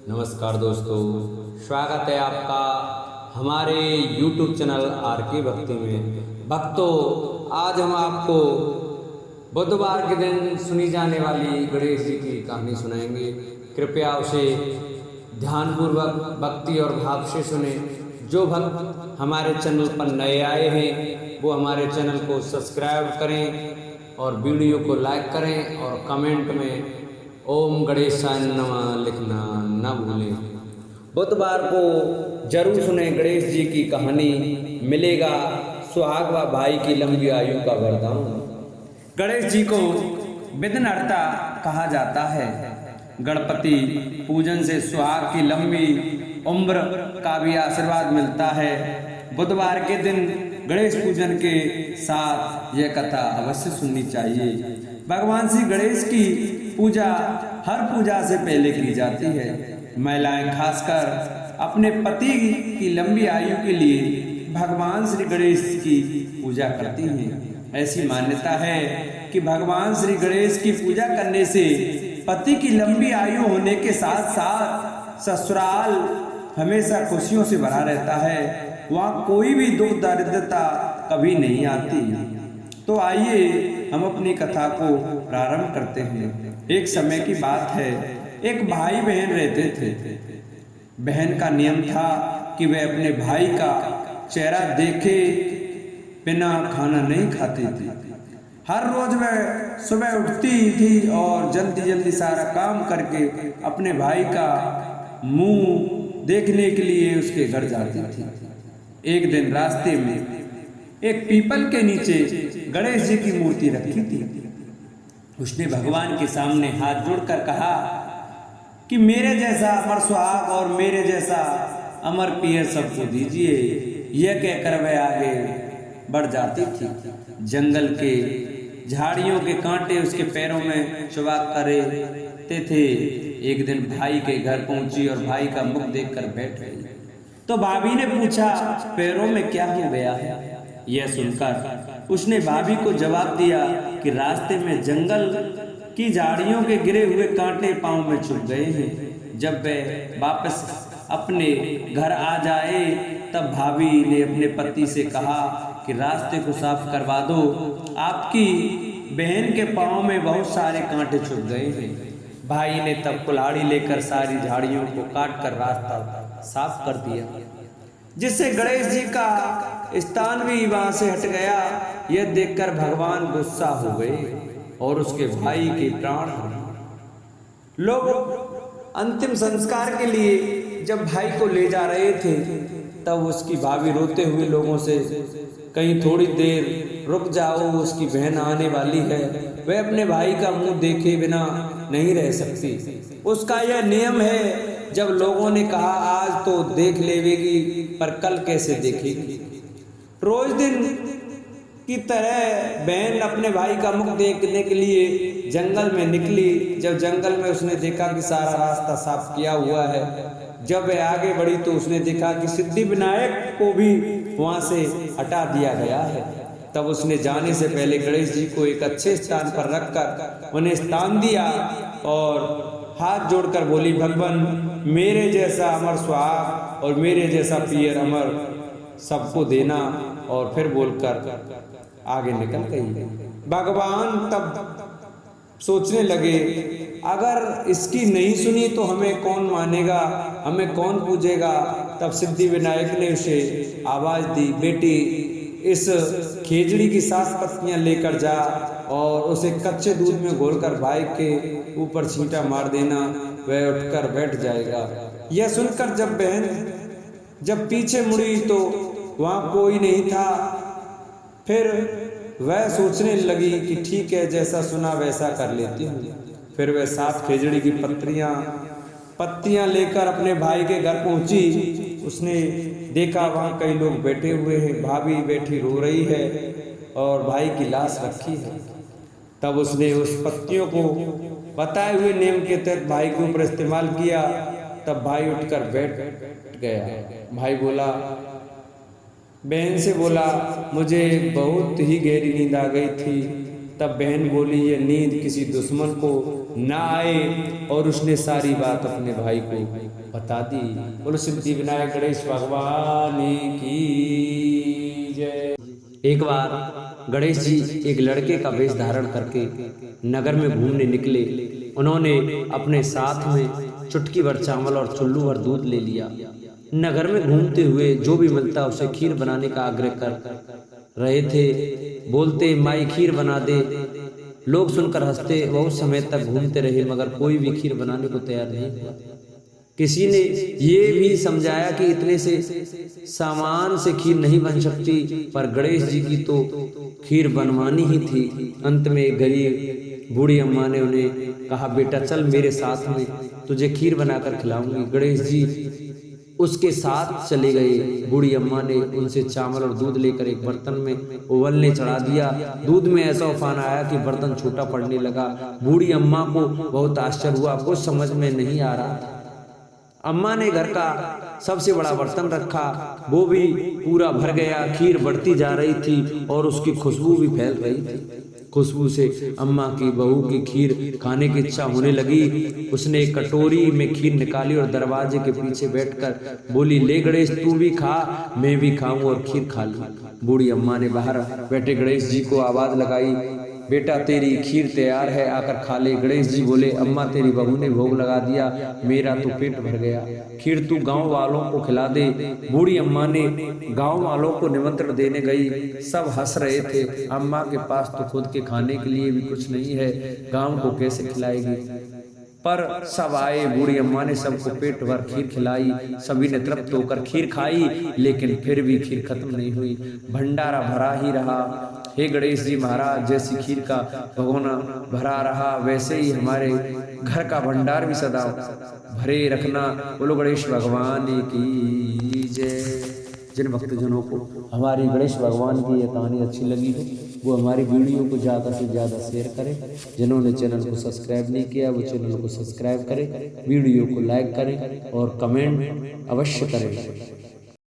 नमस्कार दोस्तों, स्वागत है आपका हमारे YouTube चैनल आर के भक्ति में। भक्तों, आज हम आपको बुधवार के दिन सुनी जाने वाली गणेश जी की कहानी सुनाएंगे। कृपया उसे ध्यानपूर्वक भक्ति और भाव से सुने। जो भक्त हमारे चैनल पर नए आए हैं वो हमारे चैनल को सब्सक्राइब करें और वीडियो को लाइक करें और कमेंट में ओम गणेशाय नमः लिखना न भूलें। बुधवार को जरूर सुने गणेश जी की कहानी, मिलेगा सुहाग व भाई की लंबी आयु का वरदान। गणेश जी को विघ्नहर्ता कहा जाता है। गणपति पूजन से सुहाग की लंबी उम्र का भी आशीर्वाद मिलता है। बुधवार के दिन गणेश पूजन के साथ यह कथा अवश्य सुननी चाहिए। भगवान श्री गणेश की पूजा हर पूजा से पहले की जाती है। महिलाएं खासकर अपने पति की लंबी आयु के लिए भगवान श्री गणेश की पूजा करती हैं। ऐसी मान्यता है कि भगवान श्री गणेश की पूजा करने से पति की लंबी आयु होने के साथ साथ ससुराल हमेशा खुशियों से भरा रहता है। वहाँ कोई भी दुख दरिद्रता कभी नहीं आती। तो आइए हम अपनी कथा को प्रारंभ करते हैं। एक समय की बात है, एक भाई बहन रहते थे। बहन का नियम था कि वह अपने भाई का चेहरा देखे बिना खाना नहीं खाती थी। हर रोज वह सुबह उठती थी और जल्दी जल्दी सारा काम करके अपने भाई का मुंह देखने के लिए उसके घर जाती थी। एक दिन रास्ते में एक पीपल के नीचे गणेश जी की मूर्ति रखी थी। उसने भगवान के सामने हाथ जोड़कर कहा कि मेरे जैसा अमर सुहाग और मेरे जैसा अमर पियर सबको दीजिए। यह कहकर वह आगे बढ़ जाती थी। जंगल के झाड़ियों के कांटे उसके पैरों में चुभा करते थे। एक दिन भाई के घर पहुंची और भाई का मुख देखकर बैठ गई। तो भाभी ने पूछा, पैरों में क्या हो गया है? यह सुनकर उसने भाभी को जवाब दिया कि रास्ते में जंगल की झाड़ियों के गिरे हुए कांटे पांव में चुभ गए हैं। जब वह वापस अपने घर आ जाए तब भाभी ने अपने पति से कहा कि रास्ते को साफ करवा दो, आपकी बहन के पांव में बहुत सारे कांटे चुभ गए हैं। भाई ने तब कुल्हाड़ी लेकर सारी झाड़ियों को काट कर रास्ता साफ कर दिया, जिससे गणेश जी का स्थान भी वहां से हट गया। यह देखकर भगवान गुस्सा हो गए और उसके भाई के प्राण हरे। लोग अंतिम संस्कार के लिए जब भाई को ले जा रहे थे तब उसकी भाभी रोते हुए लोगों से, कहीं थोड़ी देर रुक जाओ, उसकी बहन आने वाली है। वह अपने भाई का मुंह देखे बिना नहीं रह सकती। उसका यह नियम है। जब लोगों ने कहा आज तो देख लेवेगी पर कल कैसे देखेगी। रोज दिन की तरह बहन अपने भाई का मुख देखने के लिए जंगल में निकली। जब जंगल में उसने देखा कि सारा रास्ता साफ किया हुआ है, जब वह आगे बढ़ी तो उसने देखा कि सिद्धि विनायक को भी वहां से हटा दिया गया है। तब उसने जाने से पहले गणेश जी को एक अच्छे स्थान पर रखकर उन्हें स्थान दिया और हाथ जोड़कर बोली, भगवान मेरे जैसा अमर सुहाग और मेरे जैसा पियर अमर सबको देना। और फिर बोलकर आगे निकल गई। भगवान तब सोचने लगे, अगर इसकी नहीं सुनी तो हमें कौन मानेगा, हमें कौन पूजेगा। तब सिद्धि विनायक ने उसे आवाज दी, बेटी इस खेजड़ी की 7 पत्तियां लेकर जा और उसे कच्चे दूध में घोलकर भाई के ऊपर छींटा मार देना, वह उठकर बैठ जाएगा। यह सुनकर जब बहन जब पीछे मुड़ी तो वहां कोई नहीं था। फिर वह सोचने लगी कि ठीक है, जैसा सुना वैसा कर लेती हूँ। फिर वह 7 खेजड़ी की पत्तियां लेकर अपने भाई के घर पहुंची। उसने देखा वहाँ कई लोग बैठे हुए हैं, भाभी बैठी रो रही है और भाई की लाश रखी है। तब उसने उस पत्तियों को बताए हुए नियम के तहत भाई के ऊपर इस्तेमाल किया। तब भाई उठकर बैठ गया। भाई बोला, बहन से बोला, मुझे बहुत ही गहरी नींद आ गई थी तब बहन बोली ये नींद किसी दुश्मन को ना आए और उसने सारी बात अपने भाई को बता दी। बोलो सिद्धि विनायक गणेश भगवान की जय। एक बार गणेश जी एक लड़के का वेश धारण करके नगर में घूमने निकले। उन्होंने अपने साथ में चुटकी भर चावल और चुल्लू भर दूध ले लिया। नगर में घूमते हुए जो भी मिलता उसे खीर बनाने का आग्रह कर रहे थे। बोलते माई खीर बना दे। लोग सुनकर हंसते। बहुत समय तक घूमते रहे मगर कोई भी खीर बनाने को तैयार नहीं हुआ। किसी ने ये भी समझाया कि इतने से सामान से खीर नहीं बन सकती, पर गणेश जी की तो खीर बनवानी ही थी। अंत में एक गरीब बूढ़ी अम्मा ने उन्हें कहा बेटा चल मेरे साथ में, तुझे खीर बनाकर खिलाऊंगी। गणेश जी उसके साथ चले गए। बूढ़ी अम्मा ने उनसे चावल और दूध लेकर एक बर्तन में उबलने चढ़ा दिया। दूध में ऐसा उफान आया कि बर्तन छोटा पड़ने लगा। बूढ़ी अम्मा को बहुत आश्चर्य हुआ, कुछ समझ में नहीं आ रहा था। अम्मा ने घर का सबसे बड़ा बर्तन रखा, वो भी पूरा भर गया। खीर बढ़ती जा रही थी और उसकी खुशबू भी फैल रही थी। खुशबू से अम्मा की बहू की खीर खाने की इच्छा होने लगी। उसने एक कटोरी में खीर निकाली और दरवाजे के पीछे बैठकर बोली ले गणेश तू भी खा, मैं भी खाऊं और खीर खा लूं। बूढ़ी अम्मा ने बाहर बैठे गणेश जी को आवाज लगाई बेटा तेरी खीर तैयार है, आकर खा ले। गणेश जी बोले अम्मा तेरी बहू ने भोग लगा दिया, मेरा तो पेट भर गया, खीर तू गांव वालों को खिला दे। बूढ़ी अम्मा ने गांव वालों को निमंत्रण देने गई। सब हंस रहे थे। अम्मा के पास तो खुद के खाने के लिए भी कुछ नहीं है, गांव को कैसे खिलाएगी। पर सब आए। बूढ़ी अम्मा ने सबको पेट भर खीर खिलाई। सभी ने तृप्त होकर खीर खाई, लेकिन फिर भी खीर खत्म नहीं हुई, भंडारा भरा ही रहा। हे गणेश जी महाराज, जैसी खीर का भगोना भरा रहा वैसे ही हमारे घर का भंडार भी सदा भरे रखना। बोलो गणेश भगवान की जय। जिन भक्तजनों को हमारी गणेश भगवान की यह कहानी अच्छी लगी हो वो हमारी वीडियो को ज़्यादा से ज़्यादा शेयर करें। जिन्होंने चैनल को सब्सक्राइब नहीं किया वो चैनल को सब्सक्राइब करें, वीडियो को लाइक करें और कमेंट अवश्य करें।